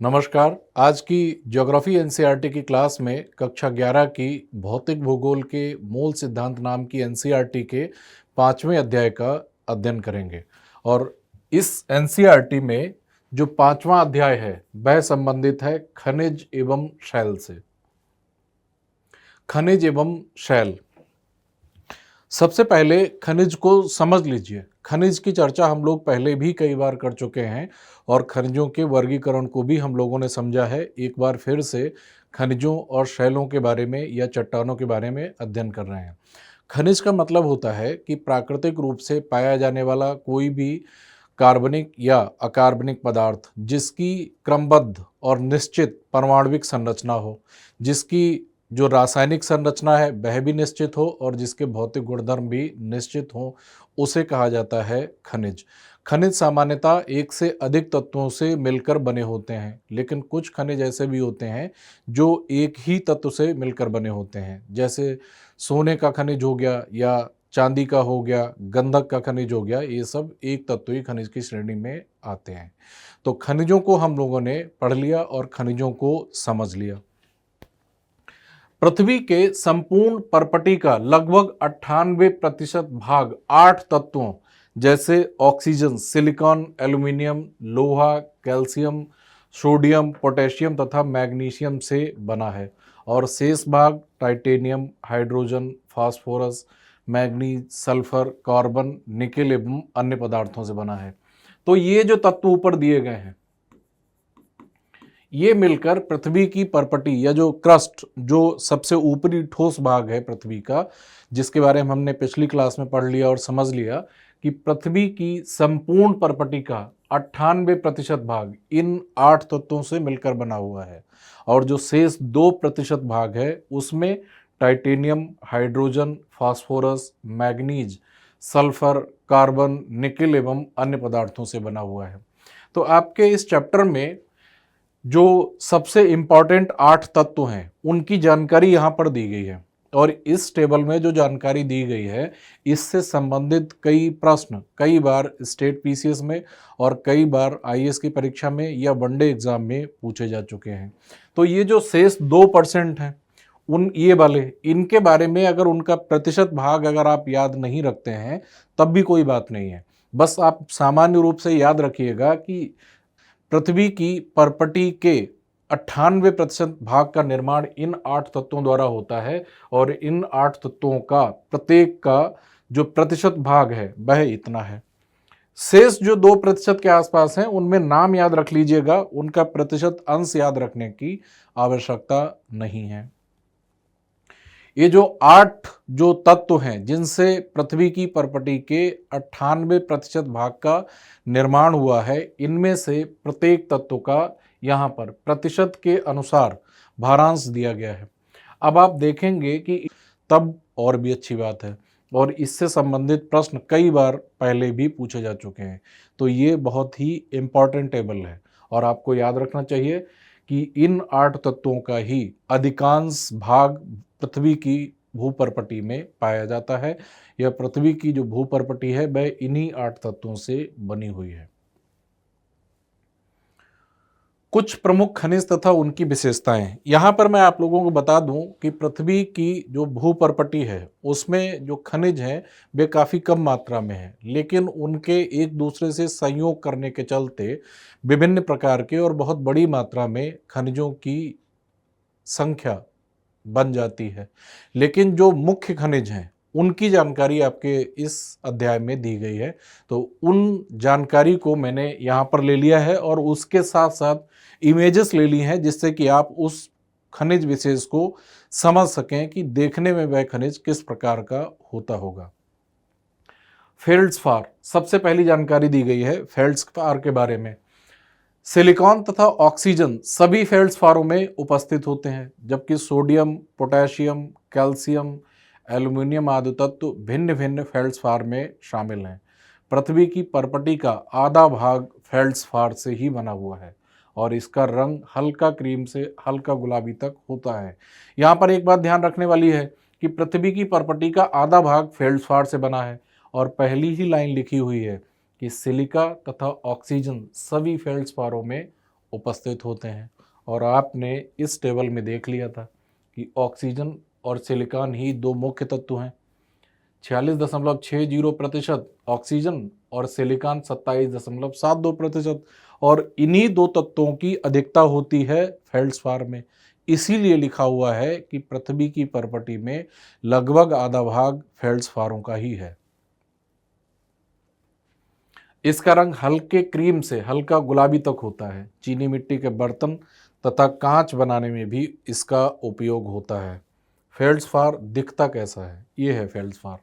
नमस्कार। आज की ज्योग्राफी एनसीईआरटी की क्लास में कक्षा 11 की भौतिक भूगोल के मूल सिद्धांत नाम की एनसीईआरटी के 5वें अध्याय का अध्ययन करेंगे। और इस एनसीईआरटी में जो 5वां अध्याय है वह संबंधित है खनिज एवं शैल से। खनिज एवं शैल, सबसे पहले खनिज को समझ लीजिए। खनिज की चर्चा हम लोग पहले भी कई बार कर चुके हैं और खनिजों के वर्गीकरण को भी हम लोगों ने समझा है। एक बार फिर से खनिजों और शैलों के बारे में या चट्टानों के बारे में अध्ययन कर रहे हैं। खनिज का मतलब होता है कि प्राकृतिक रूप से पाया जाने वाला कोई भी कार्बनिक या अकार्बनिक पदार्थ जिसकी क्रमबद्ध और निश्चित परमाणुविक संरचना हो, जिसकी जो रासायनिक संरचना है वह भी निश्चित हो और जिसके भौतिक गुणधर्म भी निश्चित हो, उसे कहा जाता है खनिज। खनिज सामान्यतः एक से अधिक तत्वों से मिलकर बने होते हैं, लेकिन कुछ खनिज ऐसे भी होते हैं जो एक ही तत्व से मिलकर बने होते हैं। जैसे सोने का खनिज हो गया या चांदी का हो गया, गंधक का खनिज हो गया, ये सब एक तत्वीय खनिज की श्रेणी में आते हैं। तो खनिजों को हम लोगों ने पढ़ लिया और खनिजों को समझ लिया। पृथ्वी के संपूर्ण परपटी का लगभग 98% भाग 8 तत्वों जैसे ऑक्सीजन, सिलिकॉन, एल्यूमिनियम, लोहा, कैल्शियम, सोडियम, पोटेशियम तथा मैग्नीशियम से बना है और शेष भाग titanium, hydrogen, phosphorus, manganese, sulphur, carbon, nickel एवं अन्य पदार्थों से बना है। तो ये जो तत्व ऊपर दिए गए हैं ये मिलकर पृथ्वी की परपटी या जो क्रस्ट, जो सबसे ऊपरी ठोस भाग है पृथ्वी का, जिसके बारे में हमने पिछली क्लास में पढ़ लिया और समझ लिया कि पृथ्वी की संपूर्ण परपटी का 98% भाग इन 8 तत्वों से मिलकर बना हुआ है और जो शेष 2% भाग है उसमें titanium, hydrogen, phosphorus, manganese, sulphur, carbon, nickel एवं अन्य पदार्थों से बना हुआ है। तो आपके इस चैप्टर में जो सबसे इंपॉर्टेंट 8 तत्व हैं उनकी जानकारी यहाँ पर दी गई है और इस टेबल में जो जानकारी दी गई है इससे संबंधित कई प्रश्न कई बार स्टेट पीसीएस में और कई बार आईएएस की परीक्षा में या वनडे एग्जाम में पूछे जा चुके हैं। तो ये जो शेष 2% हैं उन ये वाले, इनके बारे में अगर उनका प्रतिशत भाग अगर आप याद नहीं रखते हैं तब भी कोई बात नहीं है। बस आप सामान्य रूप से याद रखिएगा कि पृथ्वी की परपटी के 98% भाग का निर्माण इन 8 तत्वों द्वारा होता है और इन 8 तत्वों का प्रत्येक का जो प्रतिशत भाग है वह इतना है। शेष जो 2% के आसपास हैं उनमें नाम याद रख लीजिएगा, उनका प्रतिशत अंश याद रखने की आवश्यकता नहीं है। ये जो 8 जो तत्व हैं जिनसे पृथ्वी की परपटी के 98% भाग का निर्माण हुआ है, इनमें से प्रत्येक तत्व का यहाँ पर प्रतिशत के अनुसार भारांश दिया गया है। अब आप देखेंगे कि तब और भी अच्छी बात है और इससे संबंधित प्रश्न कई बार पहले भी पूछे जा चुके हैं। तो ये बहुत ही इम्पॉर्टेंट टेबल है और आपको याद रखना चाहिए कि इन 8 तत्वों का ही अधिकांश भाग पृथ्वी की भूपर्पटी में पाया जाता है। यह पृथ्वी की जो भूपर्पटी है वह इन्हीं 8 तत्वों से बनी हुई है। कुछ प्रमुख खनिज तथा उनकी विशेषताएं यहां पर मैं आप लोगों को बता दूं कि पृथ्वी की जो भूपर्पटी है उसमें जो खनिज हैं वे काफ़ी कम मात्रा में हैं, लेकिन उनके एक दूसरे से संयोग करने के चलते विभिन्न प्रकार के और बहुत बड़ी मात्रा में खनिजों की संख्या बन जाती है। लेकिन जो मुख्य खनिज हैं उनकी जानकारी आपके इस अध्याय में दी गई है, तो उन जानकारी को मैंने यहाँ पर ले लिया है और उसके साथ साथ इमेजेस ले ली हैं जिससे कि आप उस खनिज विशेष को समझ सकें कि देखने में वह खनिज किस प्रकार का होता होगा। फेल्ड्स्पार, सबसे पहली जानकारी दी गई है फेल्ड्स्पार के बारे में। सिलिकॉन तथा ऑक्सीजन सभी फेल्ड्स्पारों में उपस्थित होते हैं, जबकि सोडियम, पोटेशियम, कैल्शियम, एल्यूमिनियम आदि तत्व भिन्न भिन्न फेल्ड्स्पार में शामिल हैं। पृथ्वी की परपटी का आधा भाग फेल्ड्स्पार से ही बना हुआ है और इसका रंग हल्का क्रीम से हल्का गुलाबी तक होता है। यहाँ पर एक बात ध्यान रखने वाली है कि पृथ्वी की परपटी का आधा भाग फेल्ड्स्पार से बना है और पहली ही लाइन लिखी हुई है कि सिलिका तथा ऑक्सीजन सभी फेल्ड्स्पारों में उपस्थित होते हैं। और आपने इस टेबल में देख लिया था कि ऑक्सीजन और सिलिकॉन ही दो मुख्य तत्व हैं। 46.60% ऑक्सीजन और सिलिकॉन 27.72%। और इन्हीं दो तत्वों की अधिकता होती है फेल्ड्स्पार में। इसीलिए लिखा हुआ है कि पृथ्वी की परपटी में लगभग आधा भाग फेल्ड्स्पारों का ही है। इसका रंग हल्के क्रीम से हल्का गुलाबी तक होता है। चीनी मिट्टी के बर्तन तथा कांच बनाने में भी इसका उपयोग होता है। फेल्ड्स्पार दिखता कैसा है? ये है फेल्ड्स्पार।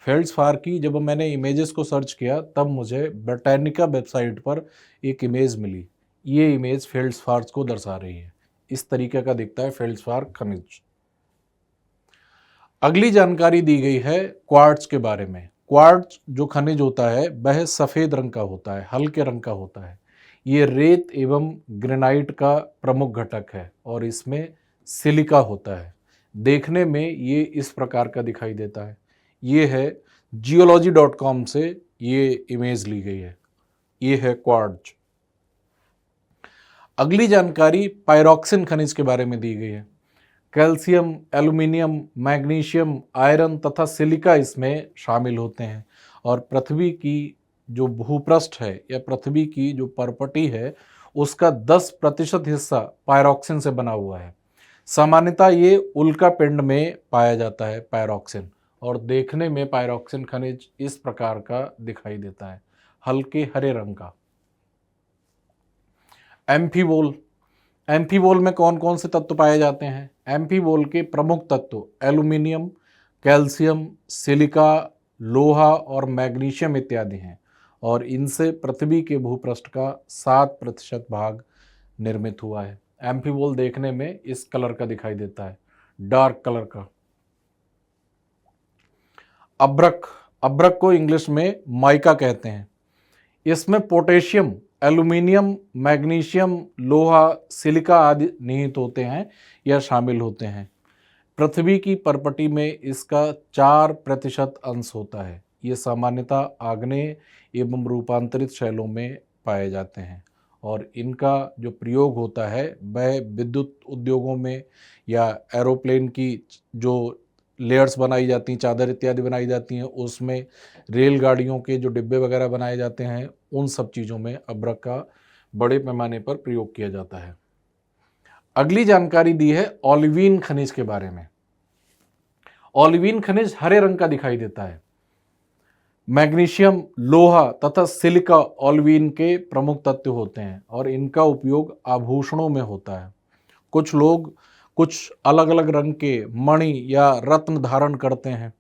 फेल्ड्स्पार की जब मैंने इमेजेस को सर्च किया तब मुझे ब्रिटानिका वेबसाइट पर एक इमेज मिली। ये इमेज फेल्ड्स्पार को दर्शा रही है। इस तरीके का दिखता है फेल्ड्स्पार खनिज। अगली जानकारी दी गई है क्वार्ट्ज के बारे में। क्वार्ट्ज जो खनिज होता है वह सफ़ेद रंग का होता है, हल्के रंग का होता है। ये रेत एवं ग्रेनाइट का प्रमुख घटक है और इसमें सिलिका होता है। देखने में ये इस प्रकार का दिखाई देता है। ये है geology.com से ये इमेज ली गई है। ये है क्वार्ट्ज। अगली जानकारी पायरोक्सिन खनिज के बारे में दी गई है। कैल्शियम, एल्युमिनियम, मैग्नीशियम, आयरन तथा सिलिका इसमें शामिल होते हैं। और पृथ्वी की जो भूपृष्ठ है या पृथ्वी की जो परपटी है उसका 10% हिस्सा पायरोक्सिन से बना हुआ है। सामान्यतः ये उल्का पिंड में पाया जाता है पायरोक्सिन। और देखने में पायरोक्सिन खनिज इस प्रकार का दिखाई देता है, हल्के हरे रंग का। एम्फीबोल। एम्फीबोल में कौन कौन से तत्व पाए जाते हैं? एम्फीबोल के प्रमुख तत्व एल्युमिनियम, कैल्शियम, सिलिका, लोहा और मैग्नीशियम इत्यादि हैं। और इनसे पृथ्वी के भूपृष्ठ का 7% भाग निर्मित हुआ है। एम्फीबोल देखने में इस कलर का दिखाई देता है, डार्क कलर का। अब्रक। अब्रक को इंग्लिश में माइका कहते हैं। इसमें पोटेशियम, एल्युमिनियम, मैग्नीशियम, लोहा, सिलिका आदि निहित होते हैं या शामिल होते हैं। पृथ्वी की परपटी में इसका 4% अंश होता है। ये सामान्यतः आग्नेय एवं रूपांतरित शैलों में पाए जाते हैं। और इनका जो प्रयोग होता है वह विद्युत उद्योगों में या एरोप्लेन की जो लेयर्स बनाई जाती हैं, चादर इत्यादि बनाई जाती हैं, उसमें रेलगाड़ियों के जो डिब्बे वगैरह बनाए जाते हैं, उन सब चीज़ों में अब्रक का बड़े पैमाने पर प्रयोग किया जाता है। अगली जानकारी दी है ओलिवीन खनिज के बारे में। ओलिवीन खनिज हरे रंग का दिखाई देता है। मैग्नीशियम, लोहा तथा सिलिका ओलिवीन के प्रमुख तत्व होते हैं और इनका उपयोग आभूषणों में होता है। कुछ लोग कुछ अलग अलग रंग के मणि या रत्न धारण करते हैं,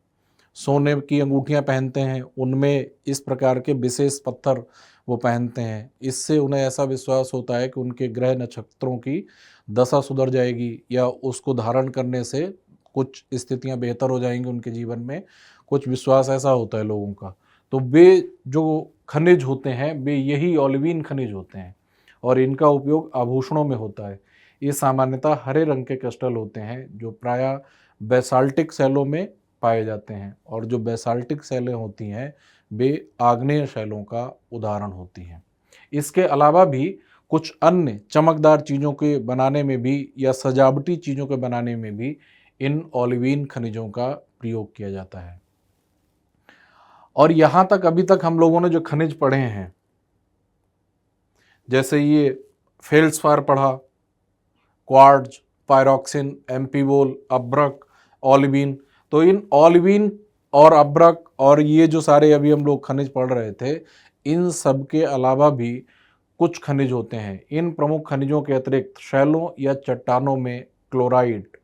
सोने की अंगूठियां पहनते हैं, उनमें इस प्रकार के विशेष पत्थर वो पहनते हैं। इससे उन्हें ऐसा विश्वास होता है कि उनके ग्रह नक्षत्रों की दशा सुधर जाएगी या उसको धारण करने से कुछ स्थितियां बेहतर हो जाएंगी उनके जीवन में। कुछ विश्वास ऐसा होता है लोगों का। तो वे जो खनिज होते हैं वे यही ओलिवीन खनिज होते हैं और इनका उपयोग आभूषणों में होता है। ये सामान्यतः हरे रंग के क्रिस्टल होते हैं जो प्रायः बेसाल्टिक शैलों में पाए जाते हैं। और जो बेसाल्टिक शैलें होती हैं वे आग्नेय शैलों का उदाहरण होती हैं। इसके अलावा भी कुछ अन्य चमकदार चीज़ों के बनाने में भी या सजावटी चीज़ों के बनाने में भी इन ओलिवीन खनिजों का प्रयोग किया जाता है। और यहाँ तक अभी तक हम लोगों ने जो खनिज पढ़े हैं, जैसे ये फेल्ड्स्पार पढ़ा, क्वार्ट्ज, पायरोक्सिन, एम्फीबोल, अब्रक, ओलिवीन, तो इन ओलिवीन और अब्रक और ये जो सारे अभी हम लोग खनिज पढ़ रहे थे, इन सब के अलावा भी कुछ खनिज होते हैं। इन प्रमुख खनिजों के अतिरिक्त शैलों या चट्टानों में chlorite,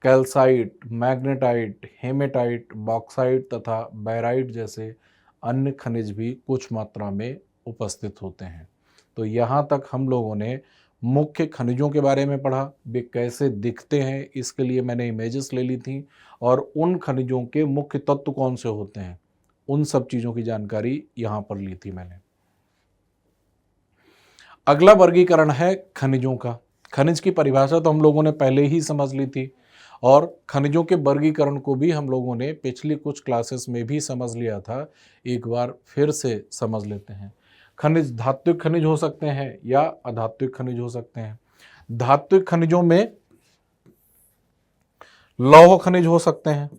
calcite, magnetite, hematite, bauxite तथा बैराइट जैसे अन्य खनिज भी कुछ मात्रा में उपस्थित होते हैं। तो यहाँ तक हम लोगों ने मुख्य खनिजों के बारे में पढ़ा, वे कैसे दिखते हैं, इसके लिए मैंने इमेजेस ले ली थी। और उन खनिजों के मुख्य तत्व कौन से होते हैं, उन सब चीज़ों की जानकारी यहाँ पर ली थी मैंने। अगला वर्गीकरण है खनिजों का। खनिज की परिभाषा तो हम लोगों ने पहले ही समझ ली थी और खनिजों के वर्गीकरण को भी हम लोगों ने पिछली कुछ क्लासेस में भी समझ लिया था। एक बार फिर से समझ लेते हैं। खनिज धात्विक खनिज हो सकते हैं या अधात्विक खनिज हो सकते हैं। धात्विक खनिजों में लौह खनिज हो सकते हैं,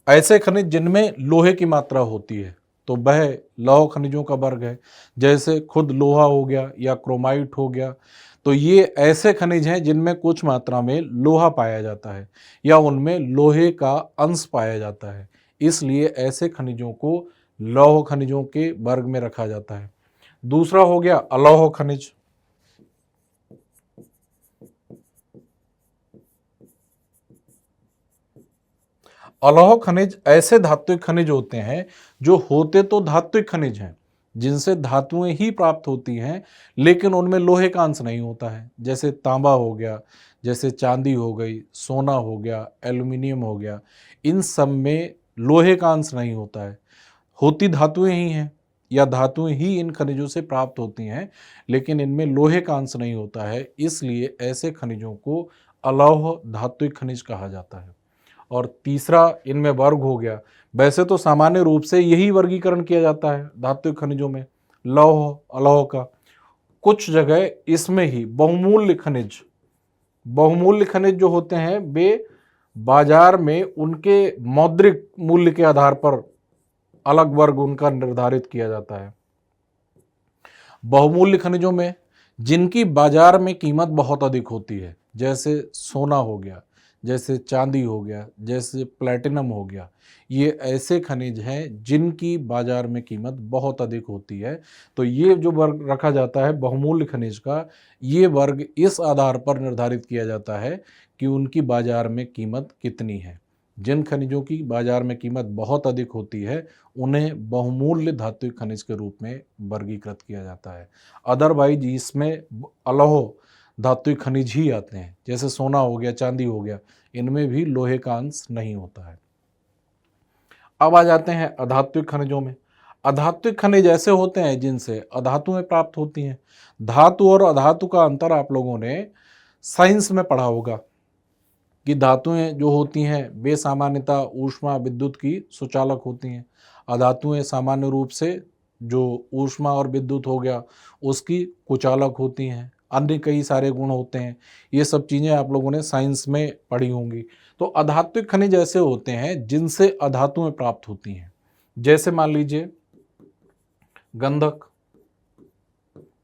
ऐसे खनिज जिनमें लोहे की मात्रा होती है तो वह लौह खनिजों का वर्ग है, जैसे खुद लोहा हो गया या क्रोमाइट हो गया। तो ये ऐसे खनिज हैं जिनमें कुछ मात्रा में लोहा पाया जाता है या उनमें लोहे का अंश पाया जाता है, इसलिए ऐसे खनिजों को लौह खनिजों के वर्ग में रखा जाता है। दूसरा हो गया अलौह खनिज। अलौह खनिज ऐसे धात्विक खनिज होते हैं जो होते तो धात्विक खनिज हैं, जिनसे धातुएं ही प्राप्त होती हैं, लेकिन उनमें लोहे का अंश नहीं होता है, जैसे तांबा हो गया, जैसे चांदी हो गई, सोना हो गया, एल्युमिनियम हो गया। इन सब में लोहे का अंश नहीं होता है, होती धातुएं ही हैं या धातुएं ही इन खनिजों से प्राप्त होती हैं, लेकिन इनमें लोहे का अंश नहीं होता है, इसलिए ऐसे खनिजों को अलौह धात्विक खनिज कहा जाता है। और तीसरा इनमें वर्ग हो गया, वैसे तो सामान्य रूप से यही वर्गीकरण किया जाता है धात्विक खनिजों में, लौह अलौह का। कुछ जगह इसमें ही बहुमूल्य खनिज जो होते हैं वे बाजार में उनके मौद्रिक मूल्य के आधार पर अलग वर्ग उनका निर्धारित किया जाता है। बहुमूल्य खनिजों में जिनकी बाजार में कीमत बहुत अधिक होती है, जैसे सोना हो गया, जैसे चांदी हो गया, जैसे प्लैटिनम हो गया, ये ऐसे खनिज हैं जिनकी बाजार में कीमत बहुत अधिक होती है। तो ये जो वर्ग रखा जाता है बहुमूल्य खनिज का, ये वर्ग इस आधार पर निर्धारित किया जाता है कि उनकी बाजार में कीमत कितनी है। जिन खनिजों की बाजार में कीमत बहुत अधिक होती है उन्हें बहुमूल्य धात्विक खनिज के रूप में वर्गीकृत किया जाता है। अदरवाइज इसमें अलौह धात्विक खनिज ही आते हैं, जैसे सोना हो गया, चांदी हो गया, इनमें भी लोहे का अंश नहीं होता है। अब आ जाते हैं अधात्विक खनिजों में। अधात्विक खनिज ऐसे होते हैं जिनसे अधातुएं प्राप्त होती हैं। धातु और अधातु का अंतर आप लोगों ने साइंस में पढ़ा होगा कि धातुएं जो होती हैं वे सामान्यतः ऊष्मा विद्युत की सुचालक होती हैं। अधातुएं सामान्य रूप से जो ऊष्मा और विद्युत हो गया उसकी कुचालक होती हैं। अन्य कई सारे गुण होते हैं, ये सब चीज़ें आप लोगों ने साइंस में पढ़ी होंगी। तो अधात्विक खनिज ऐसे होते हैं जिनसे अधातुएं प्राप्त होती हैं, जैसे मान लीजिए गंधक,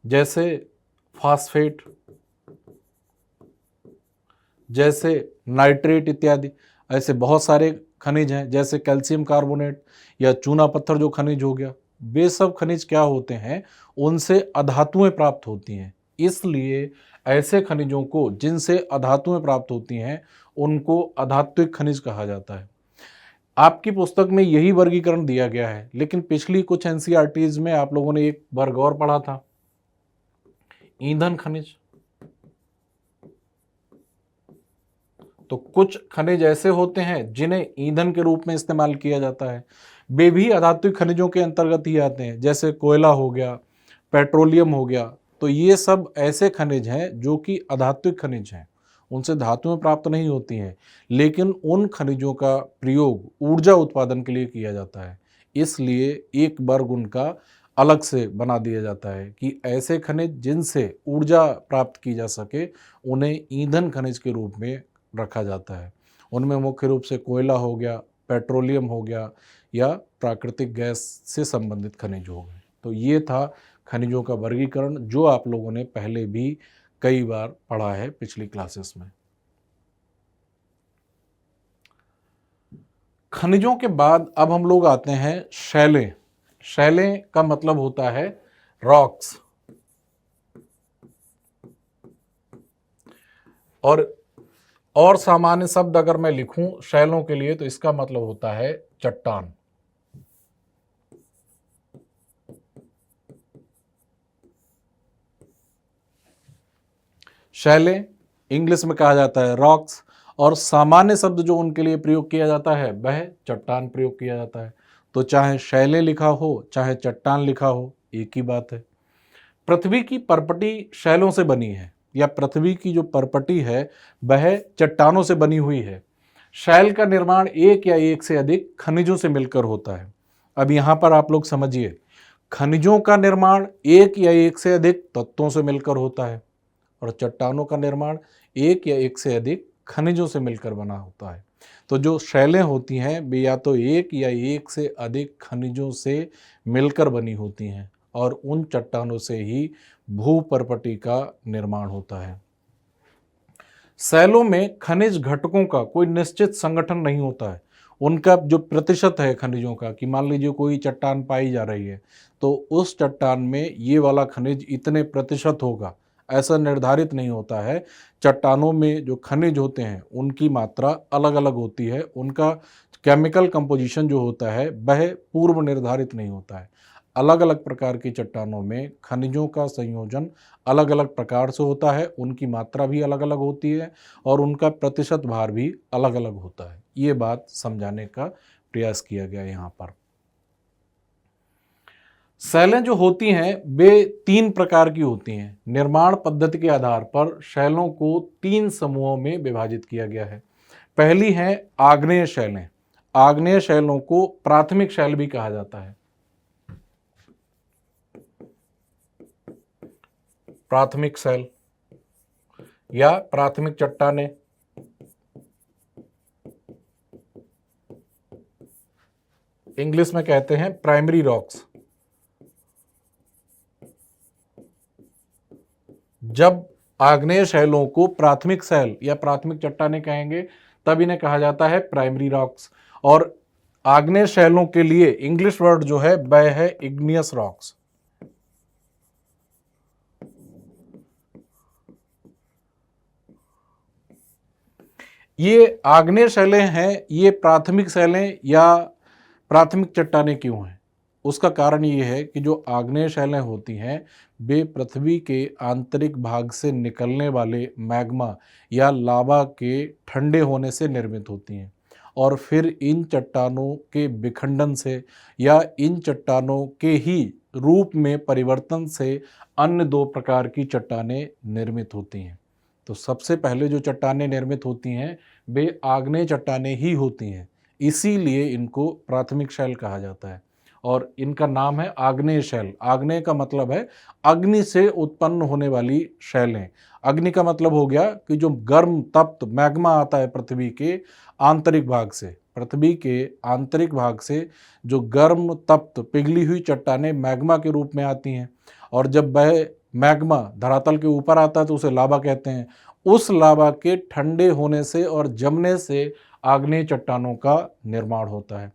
जैसे फास्फेट, जैसे नाइट्रेट इत्यादि। ऐसे बहुत सारे खनिज हैं, जैसे कैल्शियम कार्बोनेट या चूना पत्थर जो खनिज हो गया, वे सब खनिज क्या होते हैं, उनसे अधातुएं प्राप्त होती हैं। इसलिए ऐसे खनिजों को जिनसे अधातुएं प्राप्त होती हैं उनको अधात्विक खनिज कहा जाता है। आपकी पुस्तक में यही वर्गीकरण दिया गया है, लेकिन पिछली कुछ एनसीईआरटीज में आप लोगों ने एक वर्ग और पढ़ा था, ईंधन खनिज। तो कुछ खनिज ऐसे होते हैं जिन्हें ईंधन के रूप में इस्तेमाल किया जाता है, वे भी अधात्विक खनिजों के अंतर्गत ही आते हैं, जैसे कोयला हो गया, पेट्रोलियम हो गया। तो ये सब ऐसे खनिज हैं जो कि अधात्विक खनिज हैं, उनसे धातुएं प्राप्त नहीं होती हैं, लेकिन उन खनिजों का प्रयोग ऊर्जा उत्पादन के लिए किया जाता है, इसलिए एक वर्ग उनका अलग से बना दिया जाता है कि ऐसे खनिज जिनसे ऊर्जा प्राप्त की जा सके उन्हें ईंधन खनिज के रूप में रखा जाता है। उनमें मुख्य रूप से कोयला हो गया, पेट्रोलियम हो गया या प्राकृतिक गैस से संबंधित खनिज हो गए। तो ये था खनिजों का वर्गीकरण, जो आप लोगों ने पहले भी कई बार पढ़ा है पिछली क्लासेस में। खनिजों के बाद अब हम लोग आते हैं शैलें। शैलें का मतलब होता है रॉक्स, और सामान्य शब्द अगर मैं लिखूं शैलों के लिए तो इसका मतलब होता है चट्टान। शैलें इंग्लिश में कहा जाता है रॉक्स, और सामान्य शब्द जो उनके लिए प्रयोग किया जाता है वह चट्टान प्रयोग किया जाता है। तो चाहे शैलें लिखा हो चाहे चट्टान लिखा हो, एक ही बात है। पृथ्वी की परपटी शैलों से बनी है, या पृथ्वी की जो परपटी है वह चट्टानों से बनी हुई है। शैल का निर्माण एक या एक से अधिक खनिजों से मिलकर होता है। अब यहाँ पर आप लोग समझिए, खनिजों का निर्माण एक या एक से अधिक तत्वों से मिलकर होता है और चट्टानों का निर्माण एक या एक से अधिक खनिजों से मिलकर बना होता है। तो जो शैलें होती हैं वे या तो एक या एक से अधिक खनिजों से मिलकर बनी होती हैं और उन चट्टानों से ही भूपर्पटी का निर्माण होता है। शैलों में खनिज घटकों का कोई निश्चित संगठन नहीं होता है। उनका जो प्रतिशत है खनिजों का, कि मान लीजिए कोई चट्टान पाई जा रही है तो उस चट्टान में ये वाला खनिज इतने प्रतिशत होगा, ऐसा निर्धारित नहीं होता है। चट्टानों में जो खनिज होते हैं उनकी मात्रा अलग अलग होती है, उनका केमिकल कंपोजिशन जो होता है वह पूर्व निर्धारित नहीं होता है। अलग अलग प्रकार की चट्टानों में खनिजों का संयोजन अलग अलग प्रकार से होता है, उनकी मात्रा भी अलग अलग होती है और उनका प्रतिशत भार भी अलग अलग होता है। ये बात समझाने का प्रयास किया गया यहाँ पर। शैलें जो होती हैं वे तीन प्रकार की होती हैं। निर्माण पद्धति के आधार पर शैलों को तीन समूहों में विभाजित किया गया है। पहली है आग्नेय शैलें। आग्नेय शैलों को प्राथमिक शैल भी कहा जाता है। प्राथमिक शैल या प्राथमिक चट्टानें, इंग्लिश में कहते हैं प्राइमरी रॉक्स। जब आग्नेय शैलों को प्राथमिक शैल या प्राथमिक चट्टानें कहेंगे तब इन्हें कहा जाता है प्राइमरी रॉक्स। और आग्नेय शैलों के लिए इंग्लिश वर्ड जो है वह है इग्नियस रॉक्स। ये आग्नेय शैलें हैं, ये प्राथमिक शैलें या प्राथमिक चट्टानें क्यों हैं? उसका कारण ये है कि जो आग्नेय शैलें होती हैं वे पृथ्वी के आंतरिक भाग से निकलने वाले मैग्मा या लावा के ठंडे होने से निर्मित होती हैं और फिर इन चट्टानों के विखंडन से या इन चट्टानों के ही रूप में परिवर्तन से अन्य दो प्रकार की चट्टानें निर्मित होती हैं। तो सबसे पहले जो चट्टानें निर्मित होती हैं वे आग्नेय चट्टानें ही होती हैं, इसीलिए इनको प्राथमिक शैल कहा जाता है और इनका नाम है आग्नेय शैल। आग्नेय का मतलब है अग्नि से उत्पन्न होने वाली शैलें। अग्नि का मतलब हो गया कि जो गर्म तप्त मैग्मा आता है पृथ्वी के आंतरिक भाग से, पृथ्वी के आंतरिक भाग से जो गर्म तप्त पिघली हुई चट्टानें मैग्मा के रूप में आती हैं और जब वह मैग्मा धरातल के ऊपर आता है तो उसे लावा कहते हैं। उस लावा के ठंडे होने से और जमने से आग्नेय चट्टानों का निर्माण होता है,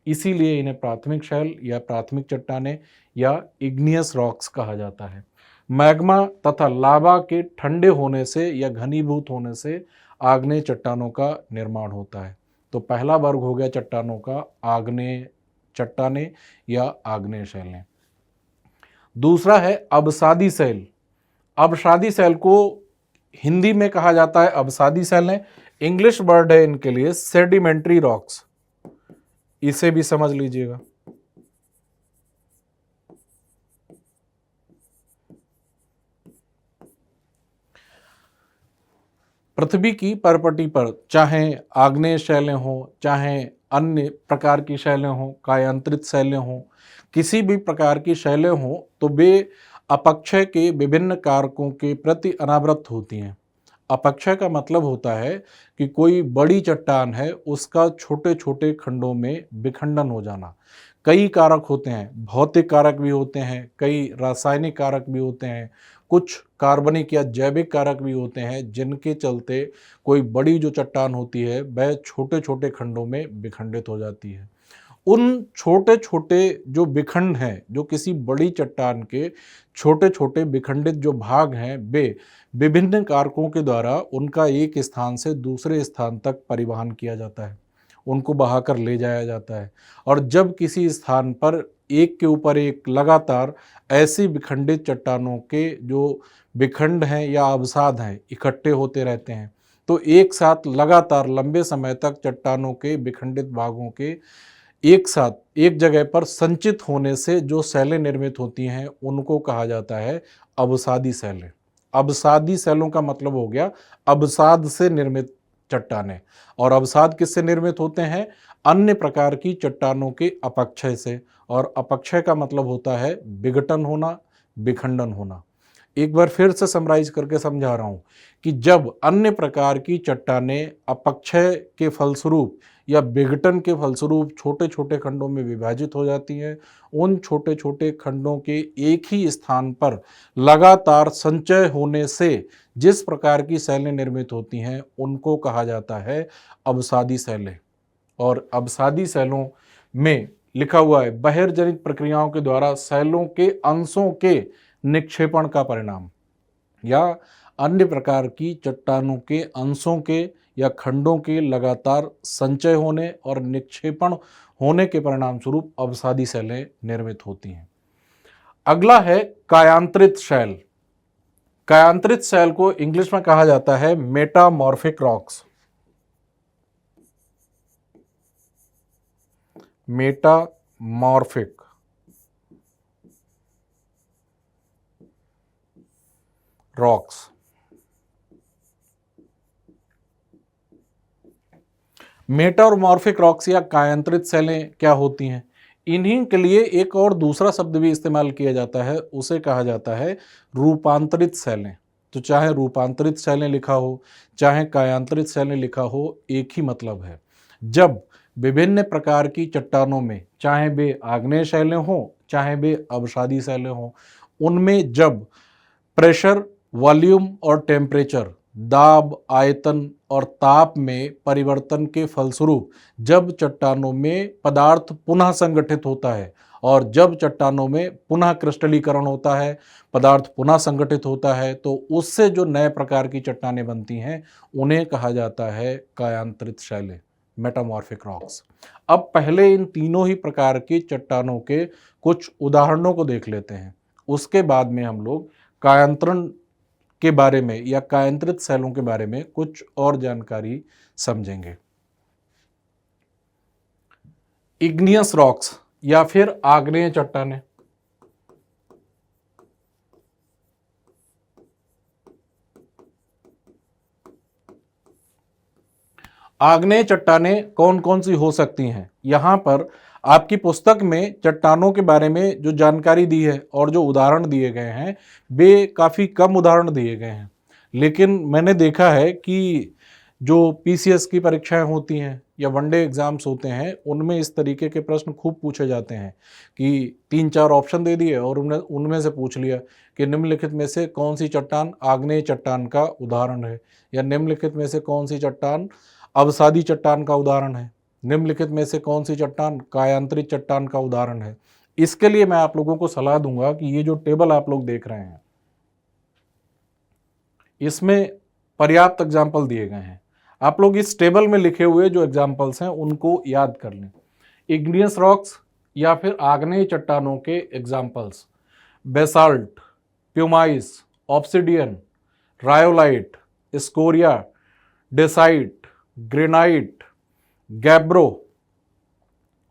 इसीलिए इन्हें प्राथमिक शैल या प्राथमिक चट्टानें या इग्नियस रॉक्स कहा जाता है। मैग्मा तथा लावा के ठंडे होने से या घनीभूत होने से आग्नेय चट्टानों का निर्माण होता है। तो पहला वर्ग हो गया चट्टानों का आग्नेय चट्टानें या आग्नेय शैलें। दूसरा है अवसादी शैल। अवसादी शैल को हिंदी में कहा जाता है अवसादी शैलें, इंग्लिश वर्ड है इनके लिए सेडिमेंट्री रॉक्स, इसे भी समझ लीजिएगा। पृथ्वी की परपटी पर चाहे आग्नेय शैलें हों, चाहे अन्य प्रकार की शैलें हों, कायांतरित शैलें हों, किसी भी प्रकार की शैलें हों, तो वे अपक्षय के विभिन्न कारकों के प्रति अनावृत होती हैं। अपक्षय का मतलब होता है कि कोई बड़ी चट्टान है उसका छोटे छोटे खंडों में विखंडन हो जाना। कई कारक होते हैं, भौतिक कारक भी होते हैं, कई रासायनिक कारक भी होते हैं, कुछ कार्बनिक या जैविक कारक भी होते हैं जिनके चलते कोई बड़ी जो चट्टान होती है वह छोटे छोटे खंडों में विखंडित हो जाती है। उन छोटे छोटे जो विखंड हैं, जो किसी बड़ी चट्टान के छोटे छोटे विखंडित जो भाग हैं, वे विभिन्न कारकों के द्वारा उनका एक स्थान से दूसरे स्थान तक परिवहन किया जाता है, उनको बहाकर ले जाया जाता है। और जब किसी स्थान पर एक के ऊपर एक लगातार ऐसी विखंडित चट्टानों के जो विखंड हैं या अवसाद हैं इकट्ठे होते रहते हैं, तो एक साथ लगातार लंबे समय तक चट्टानों के विखंडित भागों के एक साथ एक जगह पर संचित होने से जो शैलें निर्मित होती हैं उनको कहा जाता है अवसादी शैलें। अवसादी शैलों का मतलब हो गया अवसाद से निर्मित चट्टानें। और अवसाद किससे निर्मित होते हैं? अन्य प्रकार की चट्टानों के अपक्षय से। और अपक्षय का मतलब होता है विघटन होना, विखंडन होना। एक बार फिर से समराइज करके समझा रहा हूँ कि जब अन्य प्रकार की चट्टानें अपक्षय के फलस्वरूप या विघटन के फलस्वरूप छोटे छोटे खंडों में विभाजित हो जाती हैं, उन छोटे छोटे खंडों के एक ही स्थान पर लगातार संचय होने से जिस प्रकार की शैलें निर्मित होती हैं उनको कहा जाता है अवसादी शैलें। और अवसादी शैलों में लिखा हुआ है बहिर्जनित प्रक्रियाओं के द्वारा शैलों के अंशों के निक्षेपण का परिणाम, या अन्य प्रकार की चट्टानों के अंशों के या खंडों के लगातार संचय होने और निक्षेपण होने के परिणाम स्वरूप अवसादी शैलें निर्मित होती हैं। अगला है कायांतरित शैल। कायांतरित शैल को इंग्लिश में कहा जाता है metamorphic rocks. Metamorphic rocks. Metamorphic rocks या कायांतरित शैलें क्या होती हैं? इन्हीं के लिए एक और दूसरा शब्द भी इस्तेमाल किया जाता है, उसे कहा जाता है रूपांतरित शैलें। तो चाहे रूपांतरित शैलें लिखा हो, चाहे कायांतरित शैलें लिखा हो, एक ही मतलब है। जब विभिन्न प्रकार की चट्टानों में, चाहे वे आग्नेय शैलें हों, चाहे वे अवसादी शैलें हों, उनमें जब प्रेशर, वॉल्यूम और टेम्परेचर, दाब, आयतन और ताप में परिवर्तन के फलस्वरूप जब चट्टानों में पदार्थ पुनः संगठित होता है और जब चट्टानों में पुनः क्रिस्टलीकरण होता है, पदार्थ पुनः संगठित होता है, तो उससे जो नए प्रकार की चट्टानें बनती हैं उन्हें कहा जाता है कायांतरित शैलें, मेटामॉर्फिक रॉक्स। अब पहले इन तीनों ही प्रकार की चट्टानों के कुछ उदाहरणों को देख लेते हैं, उसके बाद में हम लोग कायांतरण के बारे में या कायांतरित शैलों के बारे में कुछ और जानकारी समझेंगे। इग्नियस रॉक्स या फिर आग्नेय चट्टानें। आग्नेय चट्टानें कौन कौन सी हो सकती हैं? यहाँ पर आपकी पुस्तक में चट्टानों के बारे में जो जानकारी दी है और जो उदाहरण दिए गए हैं वे काफ़ी कम उदाहरण दिए गए हैं, लेकिन मैंने देखा है कि जो पीसीएस की परीक्षाएं होती हैं या वनडे एग्जाम्स होते हैं उनमें इस तरीके के प्रश्न खूब पूछे जाते हैं कि 3-4 ऑप्शन दे दिए और उनमें से पूछ लिया कि निम्नलिखित में से कौन सी चट्टान आग्नेय चट्टान का उदाहरण है, या निम्नलिखित में से कौन सी चट्टान अवसादी चट्टान का उदाहरण है, निम्नलिखित में से कौन सी चट्टान कायांतरित चट्टान का उदाहरण है। इसके लिए मैं आप लोगों को सलाह दूंगा कि ये जो टेबल आप लोग देख रहे हैं इसमें पर्याप्त एग्जाम्पल दिए गए हैं। आप लोग इस टेबल में लिखे हुए जो एग्जाम्पल्स हैं उनको याद कर लें। इग्नियस रॉक्स या फिर आग्नेय चट्टानों के examples: basalt, pumice, obsidian, rhyolite, scoria, dacite, granite, gabbro,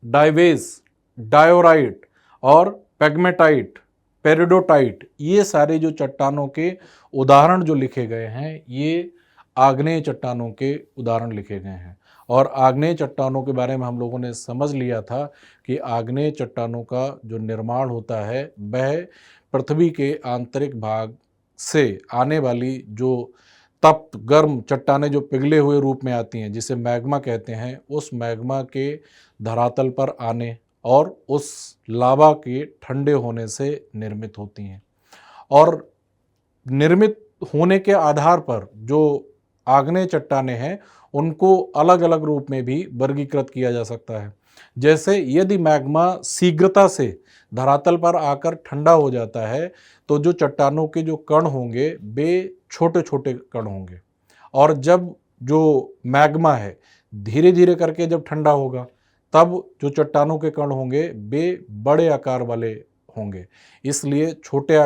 diabase, diorite और पेग्मेटाइट, पेरिडोटाइट, ये सारे जो चट्टानों के उदाहरण जो लिखे गए हैं ये आग्नेय चट्टानों के उदाहरण लिखे गए हैं। और आग्नेय चट्टानों के बारे में हम लोगों ने समझ लिया था कि आग्नेय चट्टानों का जो निर्माण होता है वह पृथ्वी के आंतरिक भाग से आने वाली जो तप्त गर्म चट्टानें जो पिघले हुए रूप में आती हैं जिसे मैग्मा कहते हैं, उस मैग्मा के धरातल पर आने और उस लावा के ठंडे होने से निर्मित होती हैं। और निर्मित होने के आधार पर जो आग्नेय चट्टानें हैं उनको अलग अलग रूप में भी वर्गीकृत किया जा सकता है। जैसे यदि मैग्मा शीघ्रता से धरातल पर आकर ठंडा हो जाता है तो जो चट्टानों के जो कण होंगे वे छोटे छोटे कण होंगे, और जब जो मैग्मा है धीरे धीरे करके जब ठंडा होगा तब जो चट्टानों के कण होंगे वे बड़े आकार वाले होंगे। इसलिए छोटे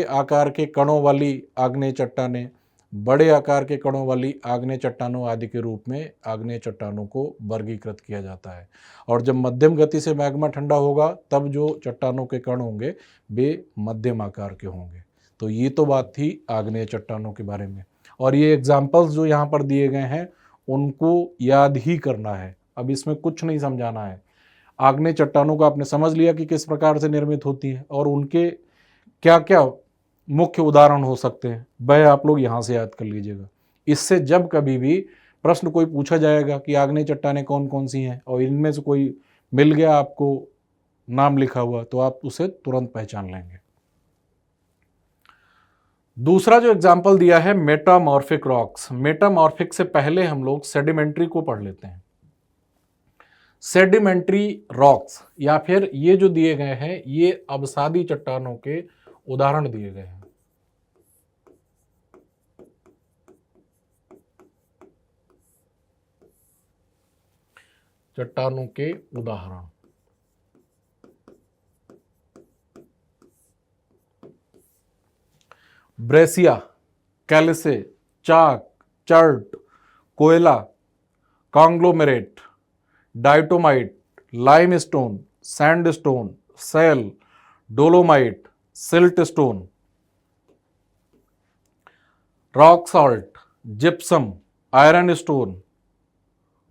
आकार के कणों वाली आग्नेय चट्टानें, बड़े आकार के कणों वाली आग्नेय चट्टानों आदि के रूप में आग्नेय चट्टानों को वर्गीकृत किया जाता है। और जब मध्यम गति से मैग्मा ठंडा होगा तब जो चट्टानों के कण होंगे वे मध्यम आकार के होंगे। तो ये तो बात थी आग्नेय चट्टानों के बारे में। और ये एग्जाम्पल्स जो यहाँ पर दिए गए हैं उनको याद ही करना है। अब इसमें कुछ नहीं समझाना है। आग्नेय चट्टानों को आपने समझ लिया कि किस प्रकार से निर्मित होती है और उनके क्या क्या मुख्य उदाहरण हो सकते हैं, वह आप लोग यहाँ से याद कर लीजिएगा। इससे जब कभी भी प्रश्न कोई पूछा जाएगा कि आग्नेय चट्टानें कौन कौन सी हैं और इनमें से कोई मिल गया आपको नाम लिखा हुआ, तो आप उसे तुरंत पहचान लेंगे। दूसरा जो एग्जाम्पल दिया है मेटामॉर्फिक रॉक्स। मेटामॉर्फिक से पहले हम लोग सेडिमेंट्री को पढ़ लेते हैं। सेडिमेंट्री रॉक्स या फिर ये जो दिए गए हैं ये अवसादी चट्टानों के उदाहरण दिए गए हैं। चट्टानों के उदाहरण ब्रेसिया, कैल्से, चाक, चर्ट, कोयला, conglomerate, diatomite, limestone, sandstone, shale, dolomite, siltstone, rock salt, gypsum, ironstone,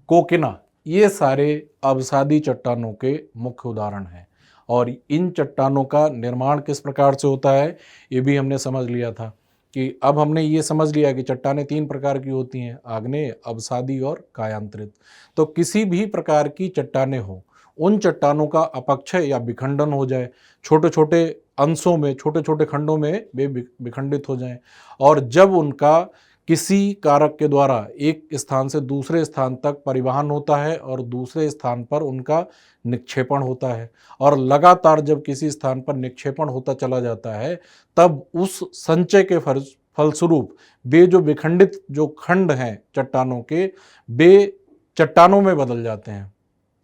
coquina, ये सारे अवसादी चट्टानों के मुख्य उदाहरण हैं। और इन चट्टानों का निर्माण किस प्रकार से होता है ये भी हमने समझ लिया था कि अब हमने ये समझ लिया कि चट्टानें 3 प्रकार की होती हैं, आग्नेय, अवसादी और कायांतरित। तो किसी भी प्रकार की चट्टानें हो, उन चट्टानों का अपक्षय या विखंडन हो जाए, छोटे छोटे अंशों में, छोटे छोटे खंडों में वे विखंडित हो जाएं, और जब उनका किसी कारक के द्वारा एक स्थान से दूसरे स्थान तक परिवहन होता है और दूसरे स्थान पर उनका निक्षेपण होता है, और लगातार जब किसी स्थान पर निक्षेपण होता चला जाता है तब उस संचय के फलस्वरूप वे जो विखंडित जो खंड हैं चट्टानों के, वे चट्टानों में बदल जाते हैं।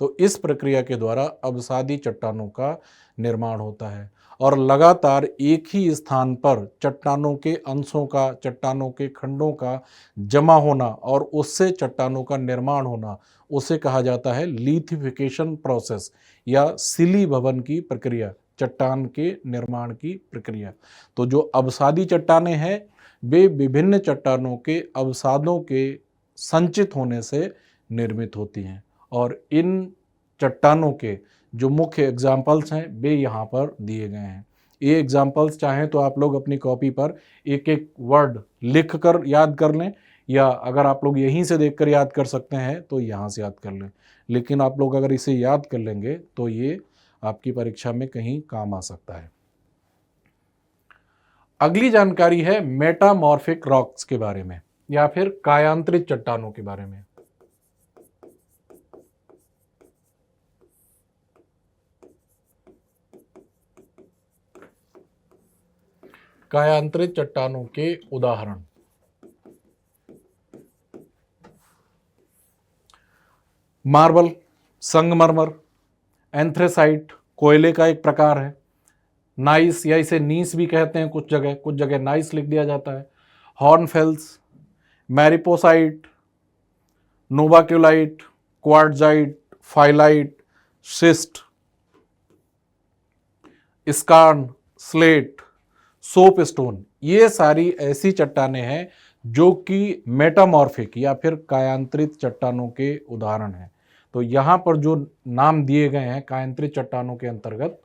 तो इस प्रक्रिया के द्वारा अवसादी चट्टानों का निर्माण होता है, और लगातार एक ही स्थान पर चट्टानों के अंशों का, चट्टानों के खंडों का जमा होना और उससे चट्टानों का निर्माण होना, उसे कहा जाता है लिथिफिकेशन प्रोसेस या सिली भवन की प्रक्रिया, चट्टान के निर्माण की प्रक्रिया। तो जो अवसादी चट्टानें हैं वे विभिन्न चट्टानों के अवसादों के संचित होने से निर्मित होती हैं, और इन चट्टानों के जो मुख्य एग्जाम्पल्स हैं वे यहाँ पर दिए गए हैं। ये एग्जाम्पल्स चाहें तो आप लोग अपनी कॉपी पर एक एक वर्ड लिख कर याद कर लें, या अगर आप लोग यहीं से देखकर याद कर सकते हैं तो यहाँ से याद कर लें। लेकिन आप लोग अगर इसे याद कर लेंगे तो ये आपकी परीक्षा में कहीं काम आ सकता है। अगली जानकारी है मेटामॉर्फिक रॉक्स के बारे में या फिर कायांतरित चट्टानों के बारे में। कायांतरित चट्टानों के उदाहरण मार्बल, संगमरमर, एंथ्रेसाइट कोयले का एक प्रकार है, नाइस या इसे नीस भी कहते हैं, कुछ जगह नाइस लिख दिया जाता है, hornfels, mariposite, novaculite, quartzite, phyllite, schist, skarn, slate, soapstone, ये सारी ऐसी चट्टानें हैं जो कि मेटामॉर्फिक या फिर कायांतरित चट्टानों के उदाहरण हैं। तो यहाँ पर जो नाम दिए गए हैं कायांतरित चट्टानों के अंतर्गत,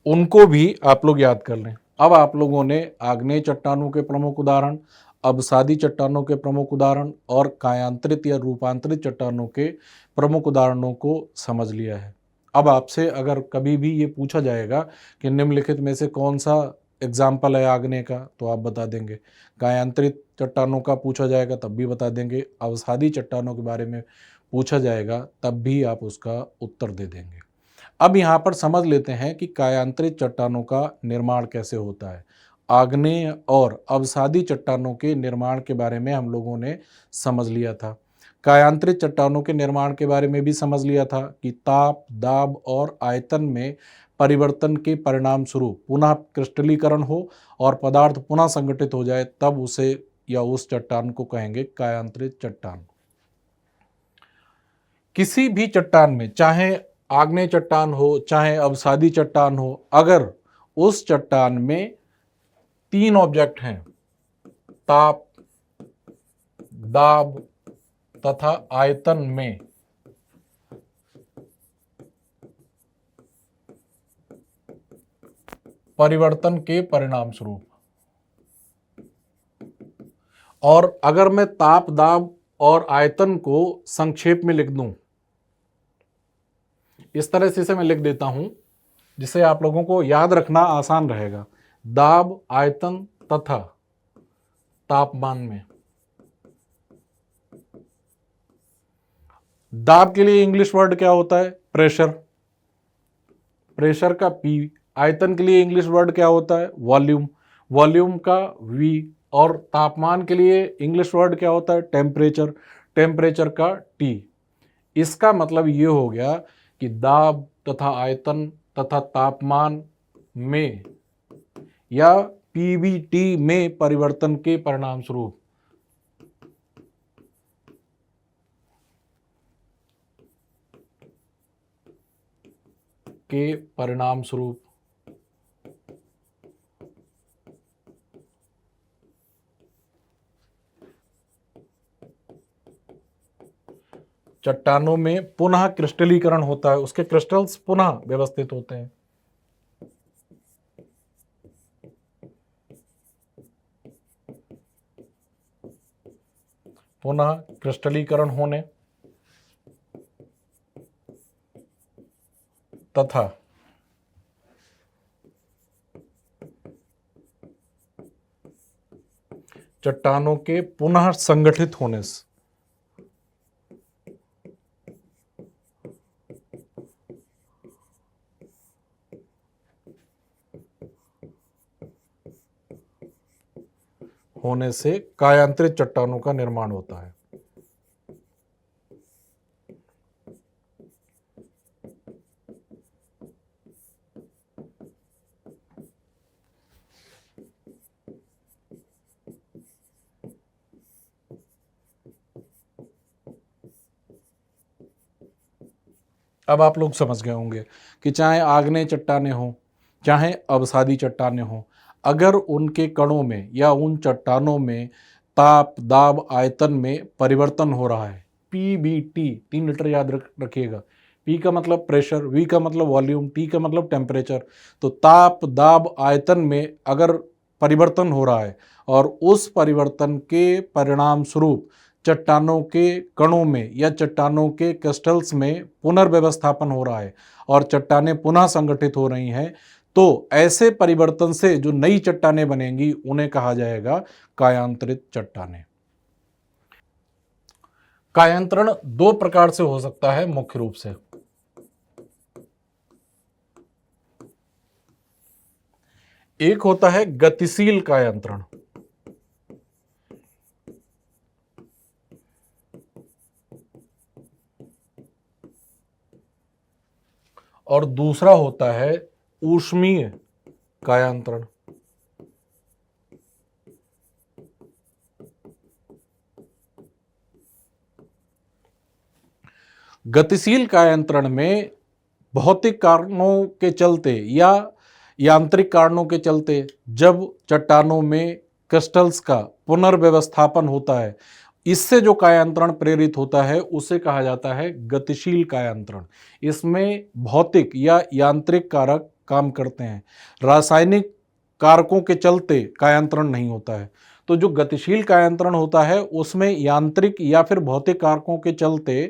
उनको भी आप लोग याद कर लें। अब आप लोगों ने आग्नेय चट्टानों के प्रमुख उदाहरण, अवसादी चट्टानों के प्रमुख उदाहरण और कायांतरित या रूपांतरित चट्टानों के प्रमुख उदाहरणों को समझ लिया है। अब आपसे अगर कभी भी ये पूछा जाएगा कि निम्नलिखित में से कौन सा एग्जाम्पल है आग्नेय का, तो आप बता देंगे। कायांतरित चट्टानों का पूछा जाएगा तब भी बता देंगे। अवसादी चट्टानों के बारे में पूछा जाएगा तब भी आप उसका उत्तर दे देंगे। अब यहाँ पर समझ लेते हैं कि कायांतरित चट्टानों का निर्माण कैसे होता है। आग्नेय और अवसादी चट्टानों के निर्माण के बारे में हम लोगों ने समझ लिया था। कायांतरित चट्टानों के निर्माण के बारे में भी समझ लिया था कि ताप, दाब और आयतन में परिवर्तन के परिणाम स्वरूप पुनः क्रिस्टलीकरण हो और पदार्थ पुनः संगठित हो जाए, तब उसे या उस चट्टान को कहेंगे कायांतरित चट्टान। किसी भी चट्टान में, चाहे आग्नेय चट्टान हो चाहे अवसादी चट्टान हो, अगर उस चट्टान में तीन ऑब्जेक्ट हैं, ताप, दाब तथा आयतन में परिवर्तन के परिणाम स्वरूप। और अगर मैं ताप, दाब और आयतन को संक्षेप में लिख दूं, इस तरह से इसे मैं लिख देता हूं जिसे आप लोगों को याद रखना आसान रहेगा। दाब, आयतन तथा तापमान में। दाब के लिए इंग्लिश वर्ड क्या होता है? प्रेशर। प्रेशर का P। आयतन के लिए इंग्लिश वर्ड क्या होता है? वॉल्यूम। वॉल्यूम का V। और तापमान के लिए इंग्लिश वर्ड क्या होता है? टेम्परेचर। टेम्परेचर का T। इसका मतलब ये हो गया कि दाब तथा आयतन तथा तापमान में या PVT में परिवर्तन के परिणाम स्वरूप चट्टानों में पुनः क्रिस्टलीकरण होता है, उसके क्रिस्टल्स पुनः व्यवस्थित होते हैं। पुनः क्रिस्टलीकरण होने तथा चट्टानों के पुनः संगठित होने से कायांतरित चट्टानों का निर्माण होता है। अब आप लोग समझ गए होंगे कि चाहे आग्नेय चट्टानें हों, चाहे अवसादी चट्टानें हों, अगर उनके कणों में या उन चट्टानों में ताप, दाब, आयतन में परिवर्तन हो रहा है, PVT, 3 लीटर याद रखिएगा। P का मतलब प्रेशर, V का मतलब वॉल्यूम, T का मतलब टेम्परेचर। तो ताप, दाब, आयतन में अगर परिवर्तन हो रहा है और उस परिवर्तन के परिणाम स्वरूप चट्टानों के कणों में या चट्टानों के क्रिस्टल्स में पुनर्व्यवस्थापन हो रहा है और चट्टानें पुनः संगठित हो रही हैं, तो ऐसे परिवर्तन से जो नई चट्टानें बनेंगी उन्हें कहा जाएगा कायांतरित चट्टानें। कायांतरण दो प्रकार से हो सकता है मुख्य रूप से। एक होता है गतिशील कायांतरण और दूसरा होता है ऊष्मीय कायांतरण। गतिशील कायांतरण में भौतिक कारणों के चलते या यांत्रिक कारणों के चलते जब चट्टानों में क्रिस्टल्स का पुनर्व्यवस्थापन होता है, इससे जो कायांतरण प्रेरित होता है उसे कहा जाता है गतिशील कायांतरण। इसमें भौतिक या यांत्रिक कारक काम करते हैं, रासायनिक कारकों के चलते कायांतरण नहीं होता है। तो जो गतिशील कायांतरण होता है उसमें यांत्रिक या फिर भौतिक कारकों के चलते